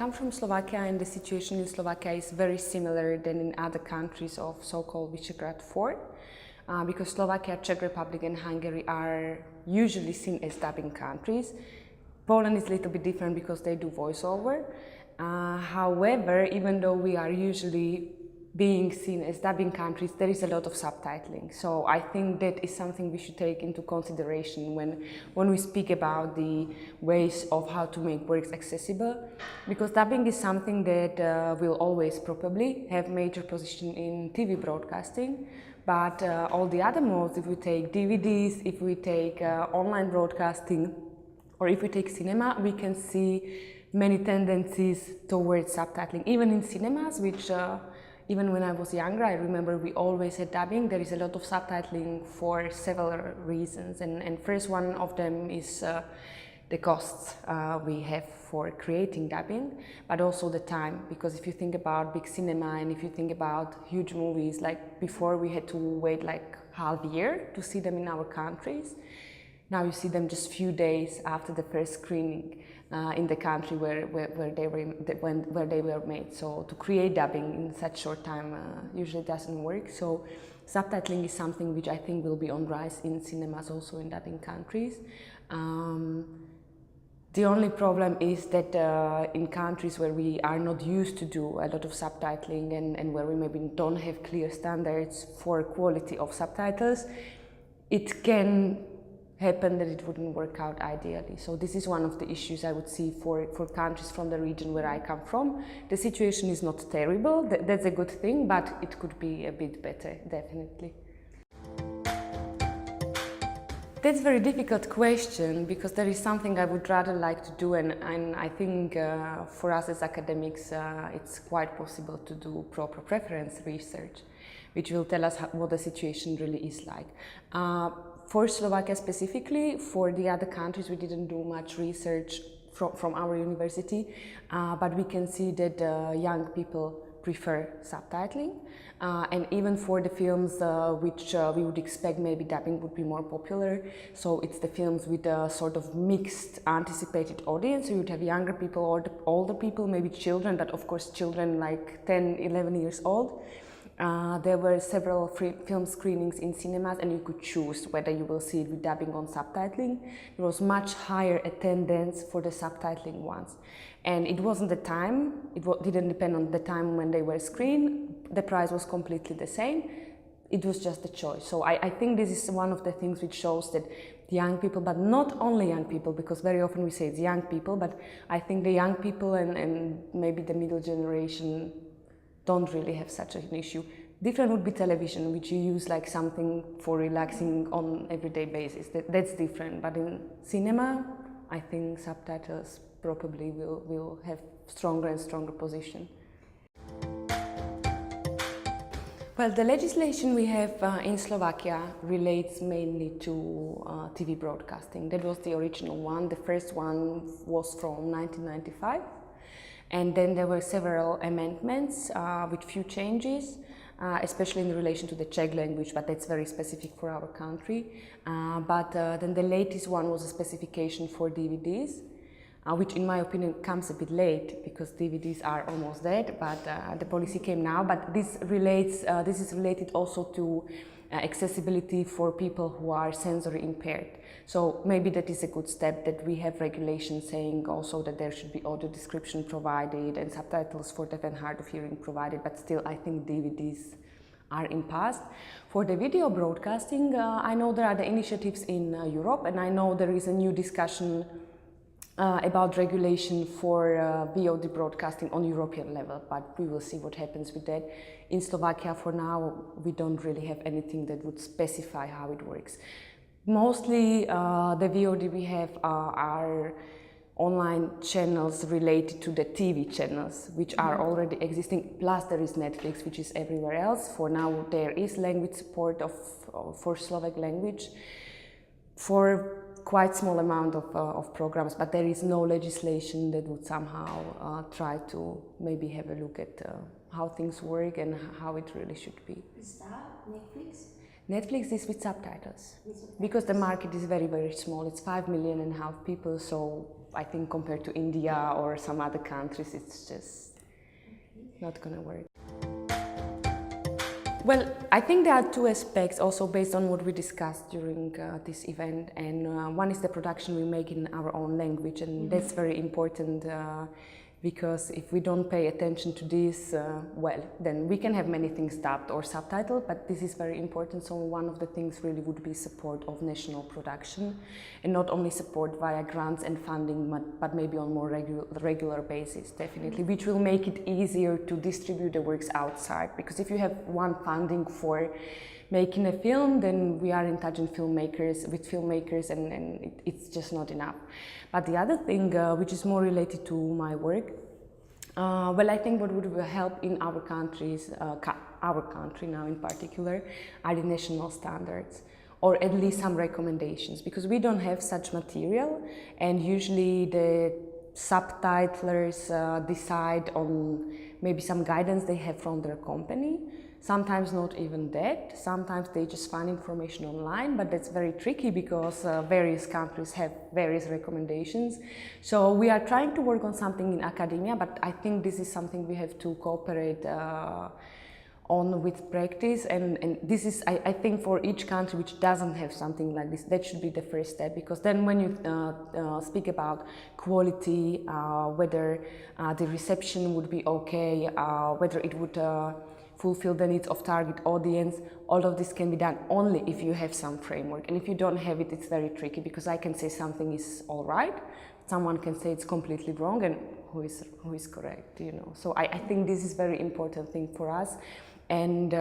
come from Slovakia, and the situation in Slovakia is very similar than in other countries of so-called Visegrad 4, because Slovakia, Czech Republic and Hungary are usually seen as dubbing countries. Poland is a little bit different because they do voiceover. However, even though we are usually being seen as dubbing countries, there is a lot of subtitling. So I think that is something we should take into consideration when we speak about the ways of how to make works accessible. Because dubbing is something that will always probably have major position in TV broadcasting. But all the other modes, if we take DVDs, if we take online broadcasting, or if we take cinema, we can see many tendencies towards subtitling. Even in cinemas, which even when I was younger, I remember we always had dubbing. There is a lot of subtitling for several reasons. And first one of them is the costs we have for creating dubbing, but also the time. Because if you think about big cinema and if you think about huge movies, like before we had to wait like half a year to see them in our countries. Now you see them just few days after the first screening in the country where they were made. So to create dubbing in such short time usually doesn't work. So subtitling is something which I think will be on rise in cinemas, also in dubbing countries. The only problem is that in countries where we are not used to do a lot of subtitling and where we maybe don't have clear standards for quality of subtitles, it can happen that it wouldn't work out ideally. So this is one of the issues I would see for countries from the region where I come from. The situation is not terrible, that's a good thing, but it could be a bit better, definitely. That's a very difficult question, because there is something I would rather like to do, and I think for us as academics it's quite possible to do proper preference research, which will tell us what the situation really is like. For Slovakia specifically, for the other countries we didn't do much research from our university, but we can see that young people prefer subtitling, and even for the films which we would expect maybe dubbing would be more popular, so it's the films with a sort of mixed anticipated audience. So you would have younger people or older people, maybe children, but of course children like 10, 11 years old. There were several film screenings in cinemas, and you could choose whether you will see it with dubbing or subtitling. There was much higher attendance for the subtitling ones. And it wasn't the time, didn't depend on the time when they were screened. The price was completely the same. It was just a choice. So I think this is one of the things which shows that young people, but not only young people, because very often we say it's young people, but I think the young people and maybe the middle generation don't really have such an issue. Different would be television, which you use like something for relaxing on everyday basis. That's different. But in cinema, I think subtitles probably will have stronger and stronger position. Well, the legislation we have in Slovakia relates mainly to TV broadcasting. That was the original one. The first one was from 1995. And then there were several amendments with few changes, especially in relation to the Czech language, but that's very specific for our country. But then the latest one was a specification for DVDs, which in my opinion comes a bit late, because DVDs are almost dead, but the policy came now. But this is related also to accessibility for people who are sensory impaired. So maybe that is a good step, that we have regulations saying also that there should be audio description provided and subtitles for deaf and hard of hearing provided, but still I think DVDs are in past. For the video broadcasting, I know there are the initiatives in Europe, and I know there is a new discussion about regulation for VOD broadcasting on European level, but we will see what happens with that. In Slovakia for now we don't really have anything that would specify how it works. Mostly the VOD we have are online channels related to the TV channels, which are already existing, plus there is Netflix, which is everywhere else. For now there is language support for Slovak language for quite small amount of programs, but there is no legislation that would somehow try to maybe have a look at how things work and how it really should be. Is that Netflix? Netflix is with subtitles, because the market is very, very small. It's 5.5 million people, so I think compared to India or some other countries, it's just not gonna work. Well, I think there are two aspects also based on what we discussed during this event, and one is the production we make in our own language, and that's very important because if we don't pay attention to this, well, then we can have many things dubbed or subtitled, but this is very important. So one of the things really would be support of national production, and not only support via grants and funding, but maybe on more regular basis, definitely, which will make it easier to distribute the works outside. Because if you have one funding for making a film, then we are in touch with filmmakers, and it's just not enough. But the other thing, which is more related to my work, well, I think what would help in our countries, our country now in particular, are the national standards, or at least some recommendations, because we don't have such material, and usually the subtitlers decide on maybe some guidance they have from their company. Sometimes not even that, sometimes they just find information online, but that's very tricky because various countries have various recommendations. So we are trying to work on something in academia, but I think this is something we have to cooperate on with practice, and this is, I think, for each country which doesn't have something like this, that should be the first step, because then when you speak about quality, whether the reception would be okay, whether it would fulfill the needs of target audience, all of this can be done only if you have some framework. And if you don't have it, it's very tricky, because I can say something is all right, someone can say it's completely wrong, and who is correct, you know. So I think this is very important thing for us. And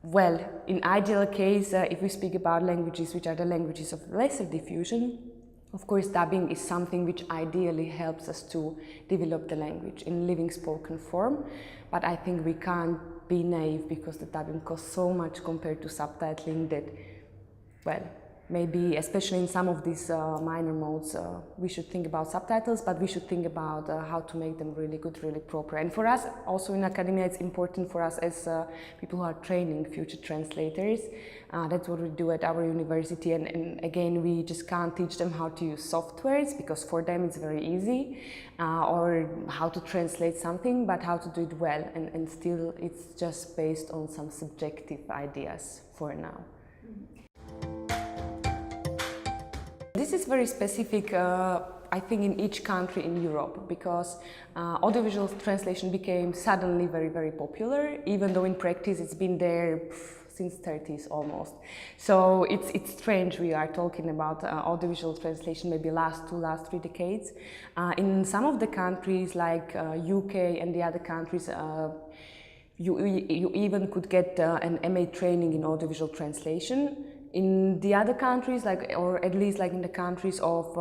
well, in ideal case, if we speak about languages which are the languages of lesser diffusion, of course, dubbing is something which ideally helps us to develop the language in living spoken form. But I think we can't be naive, because the dubbing costs so much compared to subtitling that, well, maybe especially in some of these minor modes, we should think about subtitles, but we should think about how to make them really good, really proper. And for us, also in academia, it's important for us as people who are training future translators. That's what we do at our university, and again, we just can't teach them how to use softwares, because for them it's very easy, or how to translate something, but how to do it well, and still it's just based on some subjective ideas for now. This is very specific, I think, in each country in Europe, because audiovisual translation became suddenly very, very popular, even though in practice it's been there since 30s almost. So it's strange we are talking about audiovisual translation maybe last 3 decades. In some of the countries like UK and the other countries, you even could get an MA training in audiovisual translation. In the other countries, or at least like in the countries of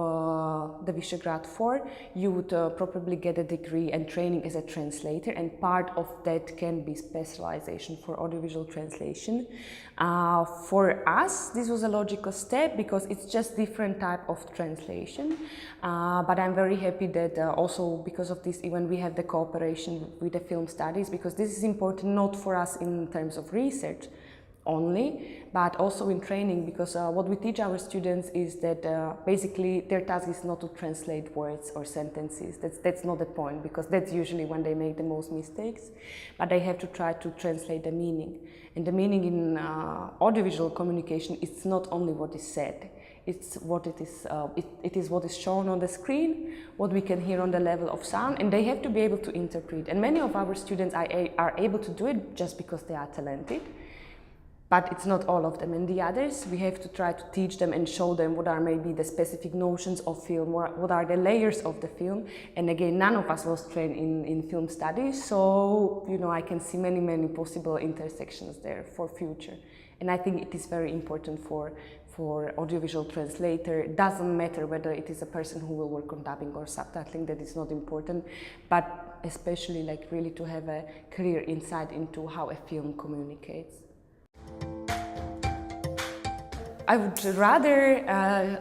the Visegrad 4, you would probably get a degree and training as a translator, and part of that can be specialization for audiovisual translation. For us, this was a logical step, because it's just different type of translation. But I'm very happy that also because of this event we have the cooperation with the film studies, because this is important not for us in terms of research only, but also in training, because what we teach our students is that basically their task is not to translate words or sentences. That's not the point, because that's usually when they make the most mistakes, but they have to try to translate the meaning. And the meaning in audiovisual communication, it's not only what is said, it's what it is. It is what is shown on the screen, what we can hear on the level of sound, and they have to be able to interpret. And many of our students are able to do it just because they are talented. But it's not all of them, and the others, we have to try to teach them and show them what are maybe the specific notions of film, what are the layers of the film. And again, none of us was trained in film studies, so you know, I can see many possible intersections there for future. And I think it is very important for audiovisual translator. It doesn't matter whether it is a person who will work on dubbing or subtitling, that is not important, but especially like really to have a clear insight into how a film communicates. I would rather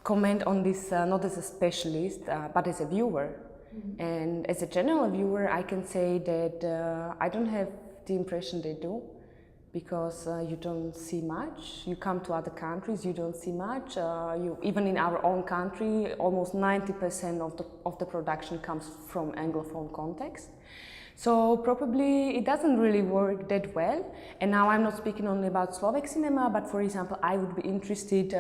comment on this not as a specialist, but as a viewer. Mm-hmm. And as a general viewer, I can say that I don't have the impression they do, because you don't see much. You come to other countries, you don't see much. Even in our own country, almost 90% of the production comes from Anglophone context. So probably it doesn't really work that well. And now I'm not speaking only about Slovak cinema, but for example, I would be interested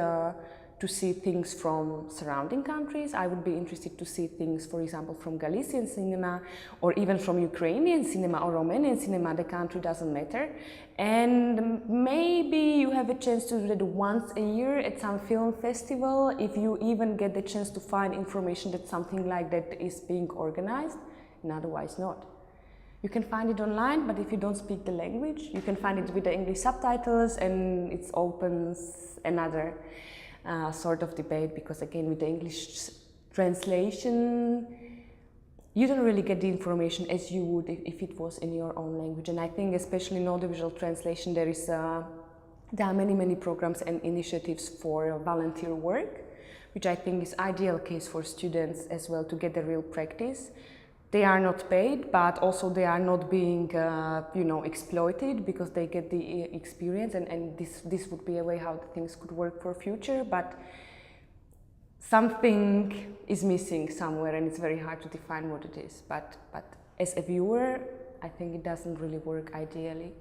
to see things from surrounding countries. I would be interested to see things, for example, from Galician cinema, or even from Ukrainian cinema or Romanian cinema. The country doesn't matter. And maybe you have a chance to do that once a year at some film festival, if you even get the chance to find information that something like that is being organized, and otherwise not. You can find it online, but if you don't speak the language, you can find it with the English subtitles, and it opens another sort of debate, because again, with the English translation, you don't really get the information as you would if it was in your own language. And I think especially in audiovisual translation, there are many programs and initiatives for volunteer work, which I think is ideal case for students as well to get the real practice. They are not paid, but also they are not being exploited, because they get the experience, and this would be a way how the things could work for future. But something is missing somewhere, and it's very hard to define what it is. But as a viewer, I think it doesn't really work ideally.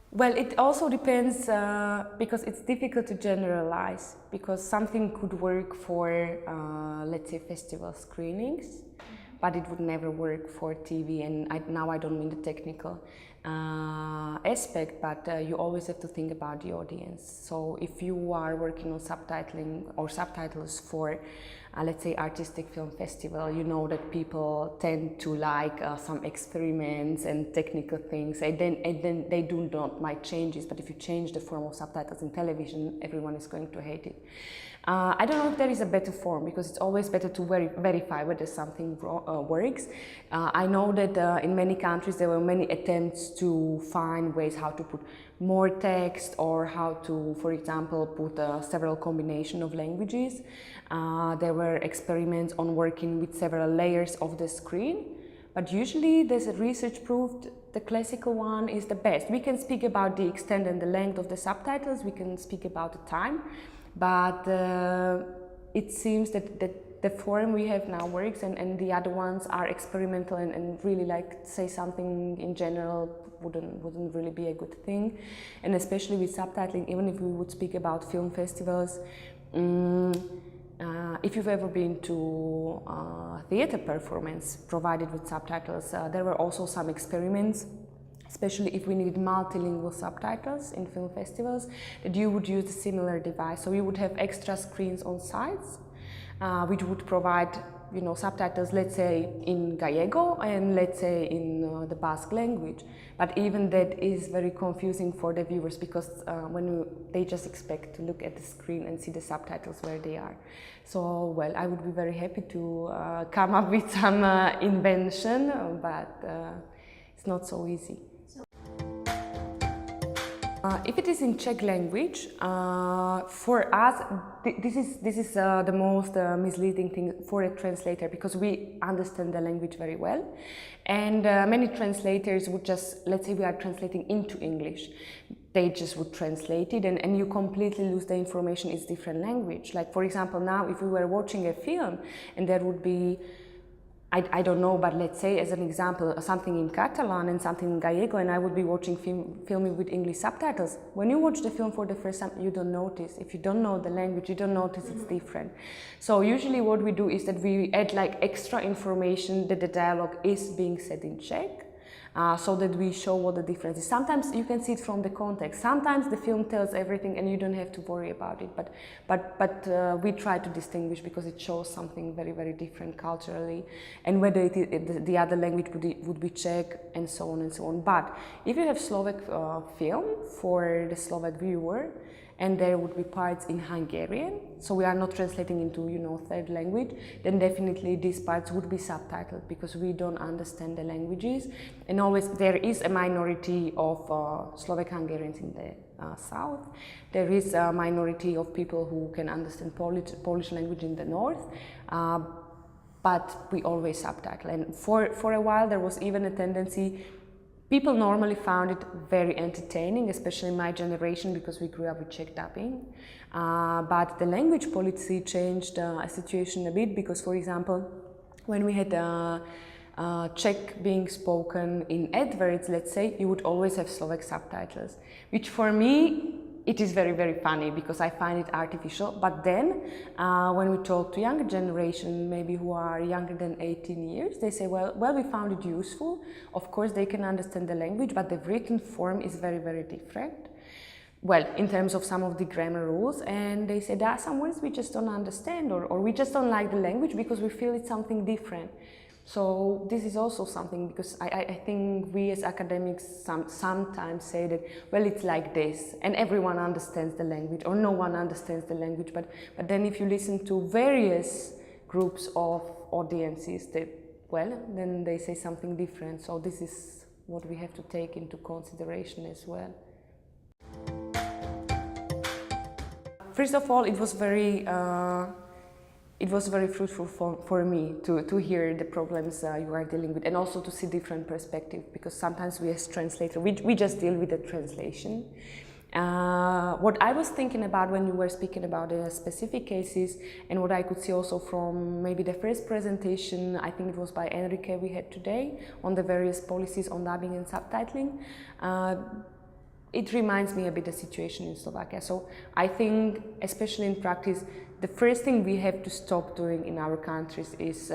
Well, it also depends, because it's difficult to generalize, because something could work for, let's say, festival screenings, but it would never work for TV. And now I don't mean the technical aspect, but you always have to think about the audience. So if you are working on subtitling or subtitles for, let's say, artistic film festival, you know that people tend to like some experiments and technical things, and then they do not like changes. But if you change the form of subtitles in television, everyone is going to hate it. I don't know if there is a better form, because it's always better to verify whether something works. I know that in many countries there were many attempts to find ways how to put more text, or how to, for example, put several combination of languages. There were experiments on working with several layers of the screen, but usually there's a research proved the classical one is the best. We can speak about the extent and the length of the subtitles, we can speak about the time, but it seems that the form we have now works, and the other ones are experimental and really like say something in general wouldn't really be a good thing. And especially with subtitling, even if we would speak about film festivals, if you've ever been to a theater performance provided with subtitles, there were also some experiments, especially if we need multilingual subtitles in film festivals, that you would use a similar device. So you would have extra screens on sides, which would provide subtitles, let's say in Gallego and let's say in the Basque language. But even that is very confusing for the viewers, because they just expect to look at the screen and see the subtitles where they are. So, well, I would be very happy to come up with some invention, but it's not so easy. If it is in Czech language, for us, this is the most misleading thing for a translator, because we understand the language very well, and many translators would just, let's say we are translating into English, they just would translate it, and you completely lose the information. It's different language. Like, for example, now if we were watching a film and there would be, I don't know, but let's say as an example, something in Catalan and something in Gallego, and I would be watching filming with English subtitles. When you watch the film for the first time, you don't notice. If you don't know the language, you don't notice it's different. So usually what we do is that we add like extra information that the dialogue is being said in Czech, so that we show what the difference is. Sometimes you can see it from the context. Sometimes the film tells everything and you don't have to worry about it. But we try to distinguish, because it shows something very, very different culturally, and whether the other language would be Czech, and so on and so on. But if you have Slovak film for the Slovak viewer, and there would be parts in Hungarian, so we are not translating into third language, then definitely these parts would be subtitled, because we don't understand the languages. And always there is a minority of Slovak Hungarians in the south. There is a minority of people who can understand Polish language in the north. but we always subtitle. And for a while there was even a tendency, people normally found it very entertaining, especially my generation, because we grew up with Czech dubbing. But the language policy changed a situation a bit, because, for example, when we had Czech being spoken in adverts, let's say, you would always have Slovak subtitles, which for me, it is very, very funny, because I find it artificial. But then, when we talk to younger generation, maybe who are younger than 18 years, they say, well, we found it useful. Of course, they can understand the language, but the written form is very, very different. Well, in terms of some of the grammar rules, and they say there are some words we just don't understand, or we just don't like the language because we feel it's something different. So this is also something, because I think we as academics sometimes say that, well, it's like this, and everyone understands the language, or no one understands the language. But then if you listen to various groups of audiences, that, well, then they say something different. So this is what we have to take into consideration as well. First of all, it was very fruitful for me to hear the problems you are dealing with, and also to see different perspectives, because sometimes we as translators, we just deal with the translation. What I was thinking about when you were speaking about the specific cases, and what I could see also from maybe the first presentation, I think it was by Enrique we had today, on the various policies on dubbing and subtitling, it reminds me a bit of the situation in Slovakia. So I think, especially in practice, the first thing we have to stop doing in our countries is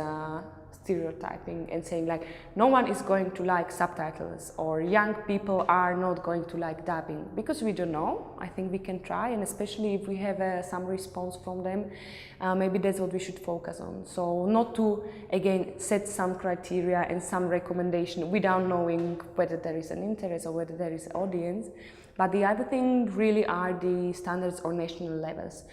stereotyping and saying like, no one is going to like subtitles, or young people are not going to like dubbing, because we don't know. I think we can try, and especially if we have some response from them, maybe that's what we should focus on. So not to, again, set some criteria and some recommendation without knowing whether there is an interest or whether there is an audience. But the other thing really are the standards or national levels.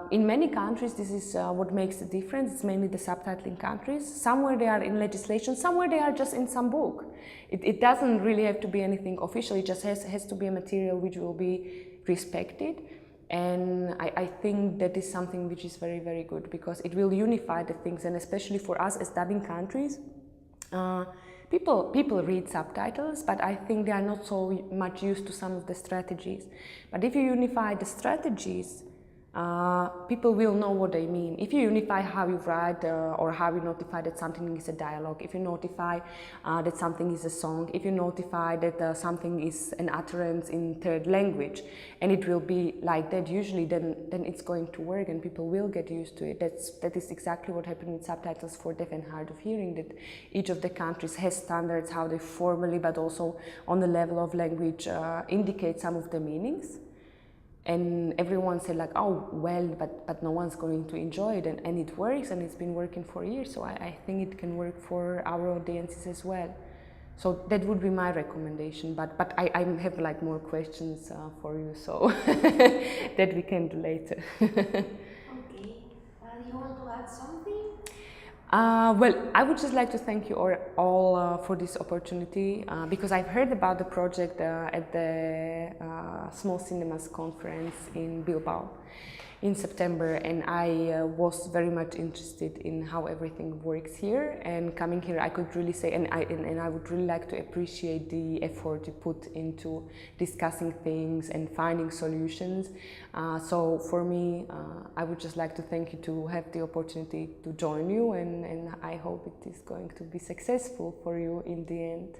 In many countries, this is what makes the difference. It's mainly the subtitling countries. Somewhere they are in legislation, somewhere they are just in some book. It doesn't really have to be anything official, it just has to be a material which will be respected. And I think that is something which is very, very good, because it will unify the things, and especially for us as dubbing countries, people read subtitles, but I think they are not so much used to some of the strategies. But if you unify the strategies, people will know what they mean. If you unify how you write, or how you notify that something is a dialogue, if you notify that something is a song, if you notify that something is an utterance in third language, and it will be like that usually, then it's going to work and people will get used to it. That is exactly what happened with subtitles for deaf and hard of hearing, that each of the countries has standards how they formally, but also on the level of language, indicate some of the meanings. And everyone said like, oh, well, but no one's going to enjoy it, and it works, and it's been working for years, so I think it can work for our audiences as well. So that would be my recommendation, but I have like more questions for you, so that we can do later. Okay, you want to add something? Well, I would just like to thank you all for this opportunity, because I've heard about the project at the Small Cinemas conference in Bilbao in September, and I was very much interested in how everything works here. And coming here, I could really say, and I would really like to appreciate the effort you put into discussing things and finding solutions. So for me, I would just like to thank you to have the opportunity to join you, and I hope it is going to be successful for you in the end.